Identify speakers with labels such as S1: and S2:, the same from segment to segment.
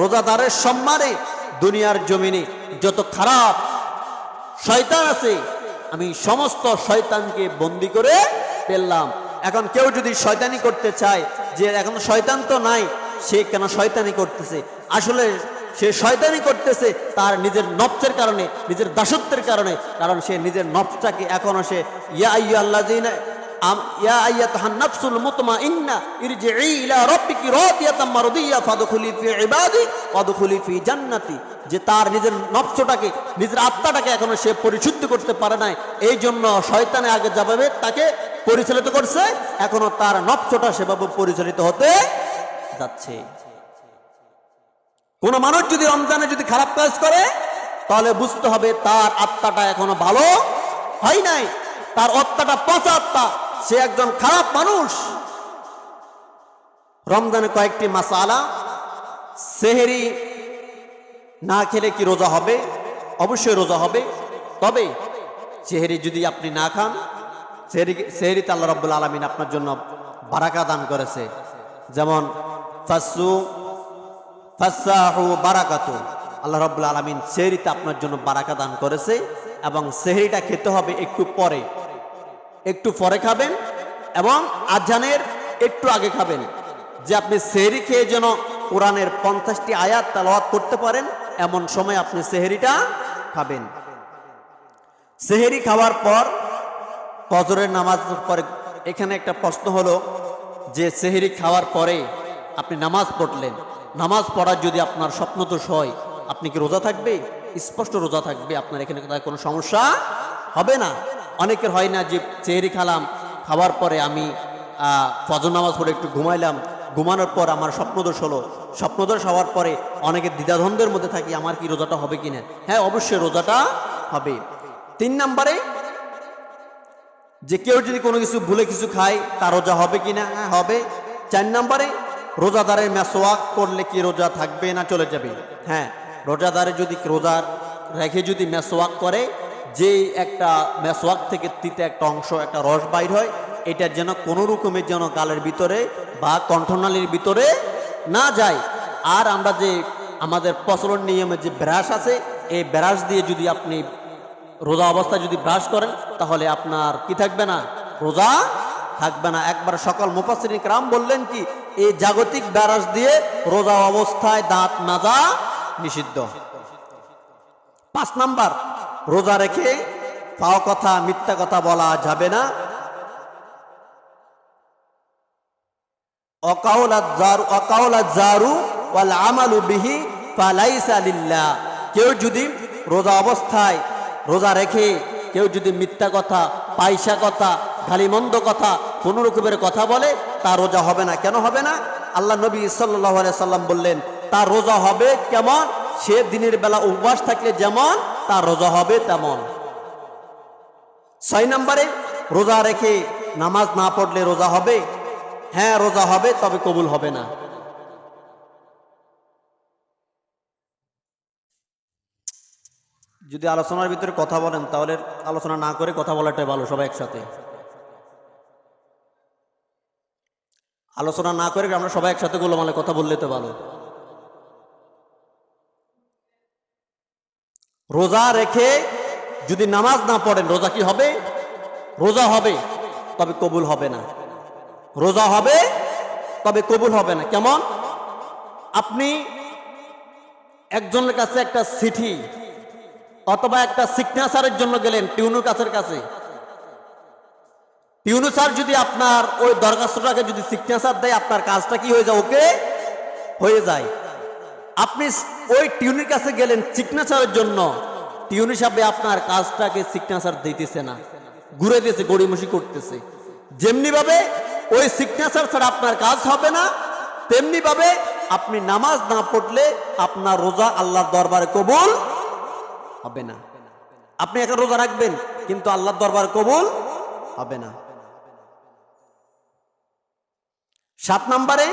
S1: রোজাদারের সম্মানে দুনিয়ার জমিনে যত খারাপ শয়তান আছে আমি সমস্ত শয়তানকে বন্দী করে ফেললাম। এখন কেউ যদি শয়তানি করতে চায় যে এখন শয়তান তো নাই, সে কেন শয়তানি করতেছে? আসলে সে শয়তানি করতেছে তার নিজের নফসের কারণে, নিজের দাসত্বের কারণে। কারণ সে নিজের নফসটাকে এখনো সে ইয়া আইয়ুহাল্লাযীনা ইয়া আইয়াতুহান নাফসুল মুতমাইন্না ইরজিই ইলা রাব্বিকি রাদিয়াতাম মারদিয়া ফাদখুলি ফি ইবাদি ওয়াদখুলি ফি জান্নাতি, যে তার নিজের নফসটাকে, নিজের আত্মাটাকে এখনো সে পরিশুদ্ধ করতে পারে নাই। এই জন্য শয়তানে আগে যাবে তাকে পরিচালিত করছে, এখনো তার নফসটা সেভাবে পরিচালিত হতে যাচ্ছে। কোন মানুষ যদি রমজানে যদি খারাপ কাজ করে তাহলে বুঝতে হবে তার আত্মাটা এখনো ভালো হয় নাই, তার আত্মাটা পচা আত্মা, সে একজন খারাপ মানুষ। রমজানে কয়েকটি মাসালা। সেহরি না খেলে কি রোজা হবে? অবশ্যই রোজা হবে। তবে সেহরি যদি আপনি না খান, সেহরিতে আল্লাহ রাব্বুল আলামিন আপনার জন্য বারাকা দান করেছে। যেমন ফাসাহু বারাকাতু, আল্লাহ রাব্বুল আলামিন সেহরিতে আপনার জন্য বারাকা দান করেছে। এবং সেহরিটা খেতে হবে একটু পরে খাবেন এবং আজানের একটু আগে খাবেন, যে আপনি সেহরি খেয়ে যেন কোরআনের 50টি আয়াত তেলাওয়াত করতে পারেন এমন সময় আপনি সেহরিটা খাবেন। সেহরি খাওয়ার পর ফজরের নামাজ পরে, এখানে একটা প্রশ্ন হলো যে সেহরি খাওয়ার পরে আপনি নামাজ পড়লেন, নামাজ পড়ার যদি আপনার স্বপ্নদোষ হয় আপনি কি রোজা থাকবে? স্পষ্ট রোজা থাকবে, আপনার এখানে কোনো সমস্যা হবে না। অনেকের হয় না যে সেহরি খাওয়ার পরে আমি ফজর নামাজ পড়ে একটু ঘুমাইলাম, ঘুমানোর পর আমার স্বপ্নদোষ হলো, স্বপ্নদোষ হওয়ার পরে অনেকে দ্বিধাদ্বন্দ্বের মধ্যে থাকি আমার কি রোজাটা হবে কিনা? হ্যাঁ, অবশ্যই রোজাটা হবে। 3 নম্বরে যে কেউ যদি কোনো কিছু ভুলে কিছু খায় তার রোজা হবে কিনা? হ্যাঁ, হবে। 4 নম্বরে রোজাদারের মেসওয়াক করলে কি রোজা থাকবে না চলে যাবে? হ্যাঁ, রোজাদারে যদি রোজা রেখে যদি মেসওয়াক করে, যে একটা মেসওয়াক থেকে তিতে একটা অংশ, একটা রস বাইর হয়, এটা যেন কোনো রকমের যেন গালের ভিতরে বা কণ্ঠনালীর ভিতরে না যায়। আর আমরা যে আমাদের প্রচলন নিয়মে যে ব্রাশ আছে, এই ব্রাশ দিয়ে যদি আপনি রোজা অবস্থায় যদি ব্রাশ করেন তাহলে আপনার কি থাকবে না? রোজা থাকবে না। একবার সকল মুফাসসিরিন کرام বললেন কি এই জাগতিক ব্রাশ দিয়ে রোজা অবস্থায় দাঁত মাজা নিষিদ্ধ। 5 নাম্বার, রোজা রেখে ফাও কথা, মিথ্যা কথা বলা যাবে না। অকাউলাত জারু ওয়াল আমালু বিহি ফালাইসা লিল্লাহ। কেউ যদি রোজা অবস্থায় রোজা রেখে কেউ যদি মিথ্যা কথা, পায়সা কথা, গালিমন্দ কথা, কোন রকমের কথা বলে তার রোজা হবে না। কেন হবে না? আল্লাহ নবী সাল্লাল্লাহু আলাইহি সাল্লাম বললেন তার রোজা হবে কেমন? সে দিনের বেলা উপবাস থাকলে যেমন তার রোজা হবে তেমন। 6 নম্বরে রোজা রেখে নামাজ না পড়লে রোজা হবে? হ্যাঁ, রোজা হবে, তবে কবুল হবে না। যদি আলোচনার ভিতরে কথা বলেন তাহলে আলোচনা না করে কথা বলাটাই ভালো। সবাই একসাথে আলোচনা না করে আমরা সবাই একসাথে গোলমালে কথা বললে তো ভালো। রোজা রেখে যদি নামাজ না পড়েন রোজা কি হবে? রোজা হবে, তবে কবুল হবে না। রোজা হবে, তবে কবুল হবে না। কেমন? আপনি একজনের কাছে একটা চিঠি অথবা একটা সিগনেচারের জন্য গেলেন টিউনুর কাছে। টিউনু স্যার যদি আপনার ওই দরখাস্তটাকে যদি সিগনেচার দেয়, আপনার কাজটা কি হয়ে যায়? ওকে হয়ে যায়। আপনি ওই টিউনের কাছে গেলেন সিগনেচারের জন্য, টিউন হিসাবে আপনার কাজটাকে সিগনেচার দিতেছে না, ঘুরে দিয়েছে, গড়িমসি করতেছে। যেমনি ভাবে ওই সিগনেচার ছাড়া আপনার কাজ হবে না, তেমনি ভাবে আপনি নামাজ না পড়লে আপনার রোজা আল্লাহর দরবারে কবুল হবে না। আপনি এখন রোজা রাখবেন কিন্তু আল্লাহর দরবারে কবুল হবে না। 7 নম্বরে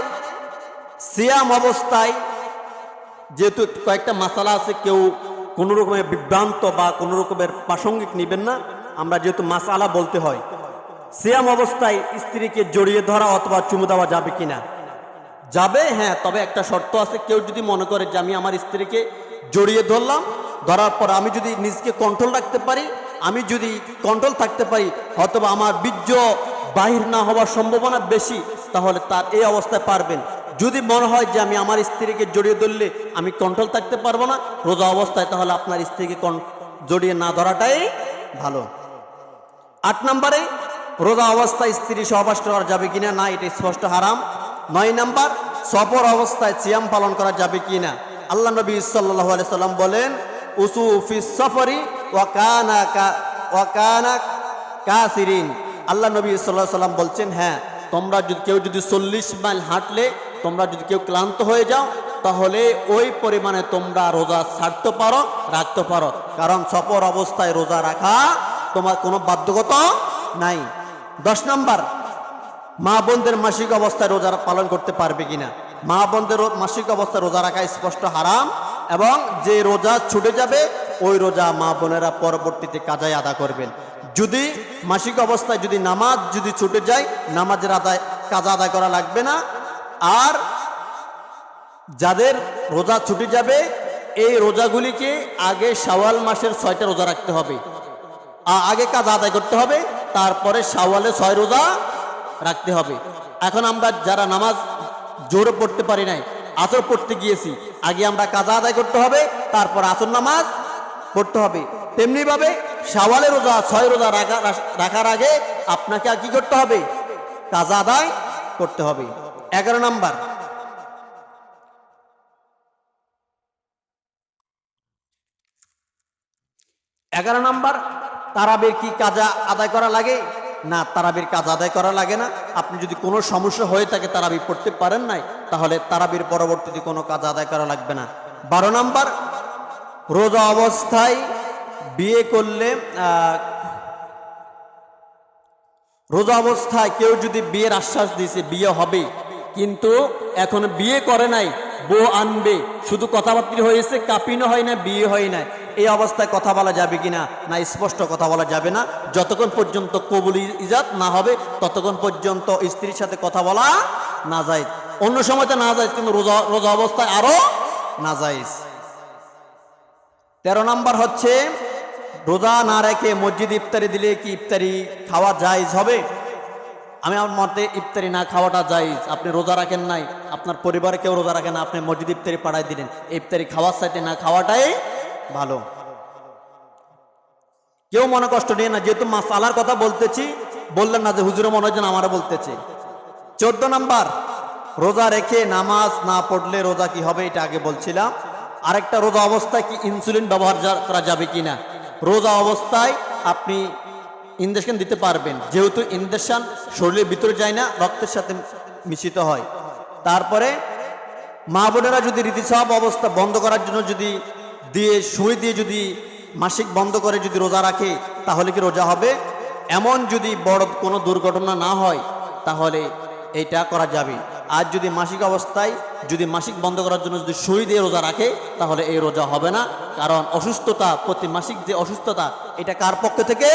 S1: সিয়াম অবস্থায় যেহেতু কয়েকটা মাসালা আছে, কেউ কোনো রকমের বিভ্রান্ত বা কোনো রকমের প্রাসঙ্গিক নেবেন না। আমরা যেহেতু মাসালা বলতে হয়, সিয়াম অবস্থায় স্ত্রীকে জড়িয়ে ধরা অথবা চুমু দেওয়া যাবে কিনা? যাবে, হ্যাঁ, তবে একটা শর্ত আছে। কেউ যদি মনে করে যে আমি আমার স্ত্রীকে জড়িয়ে ধরলাম, ধরার পর আমি যদি নিজকে কন্ট্রোল রাখতে পারি, আমি যদি কন্ট্রোল থাকতে পারি, অথবা আমার বীর্য বাহির না হওয়ার সম্ভাবনা বেশি, তাহলে তার এই অবস্থায় পারবেন। যদি মনে হয় যে আমি আমার স্ত্রীকে জড়িয়ে ধরলে আমি কন্ট্রোল থাকতে পারবো না রোজা অবস্থায়, তাহলে আপনার স্ত্রীকে জড়িয়ে না ধরাটাই ভালো। 8 নম্বরে, রোজা অবস্থায় স্ত্রী সহবাস করা যাবে কিনা? না, এটা স্পষ্ট হারাম। 9 নম্বর, সফর অবস্থায় সিয়াম পালন করা যাবে কিনা? আল্লাহ নবী সাল্লাল্লাহু আলাইহি সাল্লাম বলেন, উসু ফিস সফরি ওয়া কানা কাসিরিন। আল্লাহ নবী সাল্লাল্লাহু আলাইহি সাল্লাম বলছেন, হ্যাঁ, তোমরা যদি কেউ 40 মাইল হাঁটলে তোমরা যদি কেউ ক্লান্ত হয়ে যাও, তাহলে ওই পরিমাণে তোমরা রোজা ছাড়তে পারো, রাখতে পারো। কারণ সফর অবস্থায় রোজা রাখা তোমার কোনো বাধ্যকতা নাই। 10 নম্বর, মা বোনদের মাসিক অবস্থায় রোজা পালন করতে পারবে কিনা? মা বোনদের মাসিক অবস্থায় রোজা রাখা স্পষ্ট হারাম, এবং যে রোজা ছুটে যাবে ওই রোজা মা বোনেরা পরবর্তীতে কাজায় আদা করবেন। যদি মাসিক অবস্থায় যদি নামাজ যদি ছুটে যায়, নামাজের কাজা আদায় করা লাগবে না। আর যাদের রোজা ছুটে যাবে এই রোজাগুলিকে আগে শাওয়াল মাসের 6টা রোজা রাখতে হবে, আগে কাজা আদায় করতে হবে, তারপরে শাওয়ালে 6 রোজা রাখতে হবে। এখন আমরা যারা নামাজ জোরে পড়তে পারি নাই, আসর পড়তে গিয়েছি, আগে আমরা কাজা আদায় করতে হবে, তারপর আসর নামাজ পড়তে হবে। তেমনি ভাবে শাওয়ালে রোজা 6 রোজা রাখার আগে আপনাকে আর কি করতে হবে? কাজা আদায় করতে হবে। 11 নম্বর, তারাবির কি কাজা আদায় করা লাগে? না, তারাবির কাজা আদায় করা লাগে না। আপনি যদি কোনো সমস্যা হয়ে থাকে, তারাবি পড়তে পারেন নাই, তাহলে তারাবির পরবর্তীতে কোনো কাজা আদায় করা লাগবে না। 12 নম্বর, রোজা অবস্থায় বিয়ে করলে রোজা অবস্থায় কেউ যদি বিয়ের আশ্বাস দিয়েছে বিয়ে হবে, কিন্তু এখন বিয়ে করে নাই, বউ আনবে, শুধু কথাবার্তা হয়েছে, কাপিনও হয় না, বিয়ে হয় না, এই অবস্থায় কথা বলা যাবে কিনা? না, স্পষ্ট কথা বলা যাবে না। যতক্ষণ পর্যন্ত কবুল ইজাত না হবে ততক্ষণ পর্যন্ত স্ত্রীর সাথে কথা বলা না যায়। অন্য সময়তে না যায়, কিন্তু রোজা অবস্থায় আরো না যায়। 13 নম্বর হচ্ছে, রোজা না রেখে মসজিদ ইফতারি দিলে কি ইফতারি খাওয়া জায়েজ হবে? আমি আমার মতে ইফতারি না খাওয়াটা জায়েজ। আপনি রোজা রাখেন নাই, আপনার পরিবারে কেউ রোজা রাখেন না, আপনি মসজিদ ইফতারি পাঠাই দিলেন, ইফতারি খাওয়ার সাথে না খাওয়াটাই ভালো। কেউ মনে কষ্ট নিয়ে না, যেহেতু মাসালার কথা বলতেছি, বললেন না যে হুজুরে মনে হয় যেন আমারও বলতেছে। 14 নম্বর, রোজা রেখে নামাজ না পড়লে রোজা কি হবে? এটা আগে বলছিলাম। আরেকটা, রোজা অবস্থায় কি ইনসুলিন ব্যবহার করা যাবে কিনা? রোজা অবস্থায় আপনি ইনজেকশন দিতে পারবেন, যেহেতু ইনজেকশন শরীরের ভিতরে যায় না, রক্তের সাথে মিশ্রিত হয়। তারপরে মা বোনেরা যদি ঋতুস্রাব অবস্থা বন্ধ করার জন্য যদি সুই দিয়ে যদি মাসিক বন্ধ করে যদি রোজা রাখে, তাহলে কি রোজা হবে? এমন যদি বড় কোনো দুর্ঘটনা না হয় তাহলে এটা করা যাবে। আর যদি মাসিক অবস্থায় যদি মাসিক বন্ধ করার জন্য যদি সুই দিয়ে রোজা রাখে, তাহলে এই রোজা হবে না। কারণ অসুস্থতা, প্রতি মাসিক যে অসুস্থতা, এটা কার পক্ষ থেকে?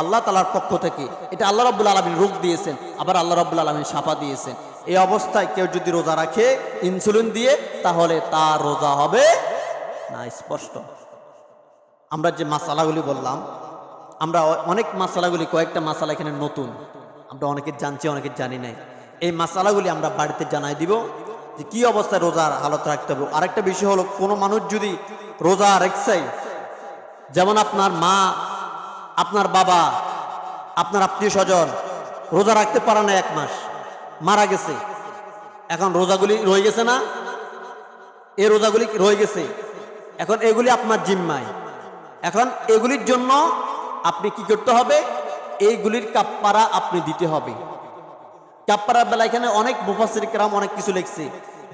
S1: আল্লাহ তাআলার পক্ষ থেকে। এটা আল্লাহ রাব্বুল আলামিন রোগ দিয়েছেন, আবার আল্লাহ রাব্বুল আলামিন শাফা দিয়েছেন। এই অবস্থায় কেউ যদি রোজা রাখে ইনসুলিন দিয়ে, তাহলে তার রোজা হবে না। স্পষ্ট। আমরা যে মাসালাগুলি বললাম, আমরা অনেক মাসালাগুলি, কয়েকটা মাসালা এখানে নতুন, আমরা অনেকে জানছি, অনেকে জানি নাই। এই মাসালাগুলি আমরা বাড়িতে জানাই দিব যে কি অবস্থায় রোজার হালত রাখতে হবে। আরেকটা বিষয় হলো, কোনো মানুষ যদি রোজা রেখেছে, যেমন আপনার মা, আপনার বাবা, আপনার আত্মীয় স্বজন রোজা রাখতে পারে না, 1 মাস মারা গেছে, এখন রোজাগুলি রয়ে গেছে না? এই রোজাগুলি রয়ে গেছে, এখন এগুলি আপনার জিম্মায়। এখন এগুলির জন্য আপনি কি করতে হবে? এইগুলির কাফারা আপনি দিতে হবে। কাফারার বেলা এখানে অনেক মুফাসসির কেরাম অনেক কিছু লিখছে।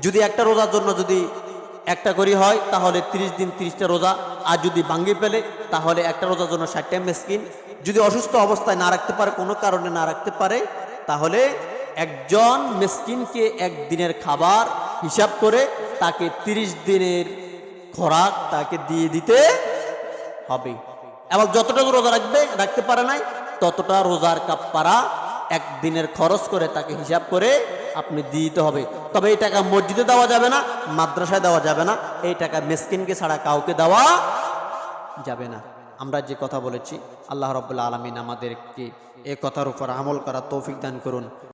S1: যদি একটা রোজার জন্য যদি একটা করে হয়, তাহলে 30 দিন 30টা রোজা। আর যদি ভাঙ্গি পেলে, তাহলে একটা রোজার জন্য 60টা মিসকিন। যদি অসুস্থ অবস্থায় না রাখতে পারে, কোনো কারণে না রাখতে পারে, তাহলে একজন মিসকিনকে 1 দিনের খাবার হিসাব করে তাকে 30 দিনের খোরাক তাকে দিয়ে দিতে হবে। এবং যতটা রোজা রাখতে পারে নাই, ততটা রোজার কাফারা 1 দিনের খরচ করে তাকে হিসাব করে আপনি দিতে হবে। তবে এই টাকা মসজিদে দেওয়া যাবে না, মাদ্রাসায় দেওয়া যাবে না, এই টাকা মিসকিনকে ছাড়া কাউকে দেওয়া যাবে না। আমরা যে কথা বলেছি, আল্লাহ রাব্বুল আলামিন আমাদেরকে এই কথার উপর আমল করার তৌফিক দান করুন।